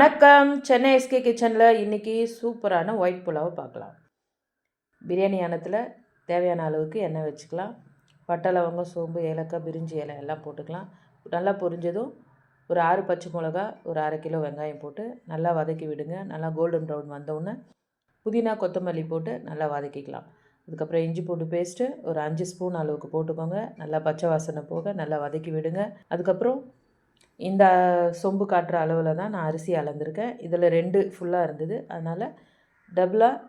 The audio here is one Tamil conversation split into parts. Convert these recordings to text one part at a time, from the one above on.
வணக்கம். சென்னை எஸ்கே கிச்சனில் இன்றைக்கி சூப்பரான ஒயிட் புலாவை பார்க்கலாம். பிரியாணி அன்னத்தில் தேவையான அளவுக்கு எண்ணெய் வச்சுக்கலாம். பட்டை, லவங்கம், சோம்பு, ஏலக்காய், பிரிஞ்சி இலை எல்லாம் போட்டுக்கலாம். நல்லா பொரிஞ்சதும் ஒரு 6 பச்சை மிளகா, ஒரு 1/2 கிலோ வெங்காயம் போட்டு நல்லா வதக்கி விடுங்க. நல்லா கோல்டன் ப்ரௌன் வந்தோடனே புதினா, கொத்தமல்லி போட்டு நல்லா வதக்கிக்கலாம். அதுக்கப்புறம் இஞ்சி பூண்டு பேஸ்ட்டு ஒரு 5 ஸ்பூன் அளவுக்கு போட்டுக்கோங்க. நல்லா பச்சை வாசனை போக நல்லா வதக்கி விடுங்க. அதுக்கப்புறம் இந்த சொம்பு காட்டுற அளவில் தான் நான் அரிசி அளந்திருக்கேன். இதில் 2 ஃபுல்லாக இருந்தது. அதனால் டபுளாக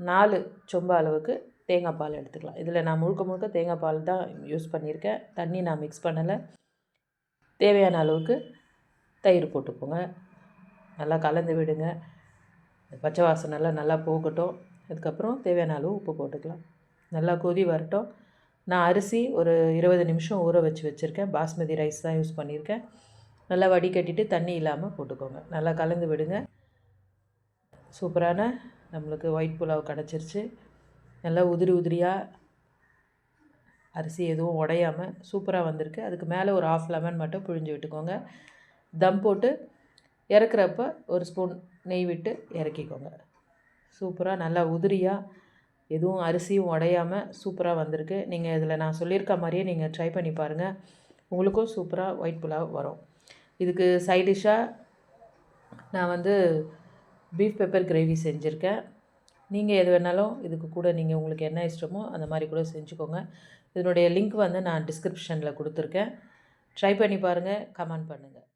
4 சொம்பு அளவுக்கு தேங்காய் பால் எடுத்துக்கலாம். இதில் நான் முழுக்க தேங்காய் பால் தான் யூஸ் பண்ணியிருக்கேன். தண்ணி நான் மிக்ஸ் பண்ணலை. தேவையான அளவுக்கு தயிர் போட்டுக்கோங்க. நல்லா கலந்து விடுங்க. பச்சை வாசனைலாம் நல்லா போகட்டும். அதுக்கப்புறம் தேவையான அளவு உப்பு போட்டுக்கலாம். நல்லா கொதி வரட்டும். நான் அரிசி ஒரு 20 நிமிஷம் ஊற வச்சுருக்கேன். பாஸ்மதி ரைஸ் தான் யூஸ் பண்ணியிருக்கேன். நல்லா வடிகட்டிட்டு தண்ணி இல்லாமல் போட்டுக்கோங்க. நல்லா கலந்து விடுங்க. சூப்பரான நம்மளுக்கு ஒயிட் புலாவ் கிடச்சிருச்சு. நல்லா உதிரியாக அரிசி எதுவும் உடையாமல் சூப்பராக வந்திருக்கு. அதுக்கு மேலே ஒரு 1/2 லெமன் மட்டும் புழிஞ்சு விட்டுக்கோங்க. தம் போட்டு இறக்குறப்ப ஒரு ஸ்பூன் நெய் விட்டு இறக்கிக்கோங்க. சூப்பராக நல்லா உதிரியாக எதுவும் அரிசியும் உடையாமல் சூப்பராக வந்திருக்கு. நீங்கள் இதில் நான் சொல்லியிருக்க மாதிரியே நீங்கள் ட்ரை பண்ணி பாருங்கள். உங்களுக்கும் சூப்பராக ஒயிட் புலாவ் வரும். இதுக்கு சைட் டிஷ்ஷாக நான் பீஃப் பெப்பர் கிரேவி செஞ்சுருக்கேன். நீங்கள் எது வேணாலும் இதுக்கு கூட நீங்கள் உங்களுக்கு என்ன இஷ்டமோ அந்த மாதிரி கூட செஞ்சுக்கோங்க. இதனுடைய லிங்க் நான் டிஸ்கிரிப்ஷனில் கொடுத்துருக்கேன். ட்ரை பண்ணி பாருங்கள். கமெண்ட் பண்ணுங்கள்.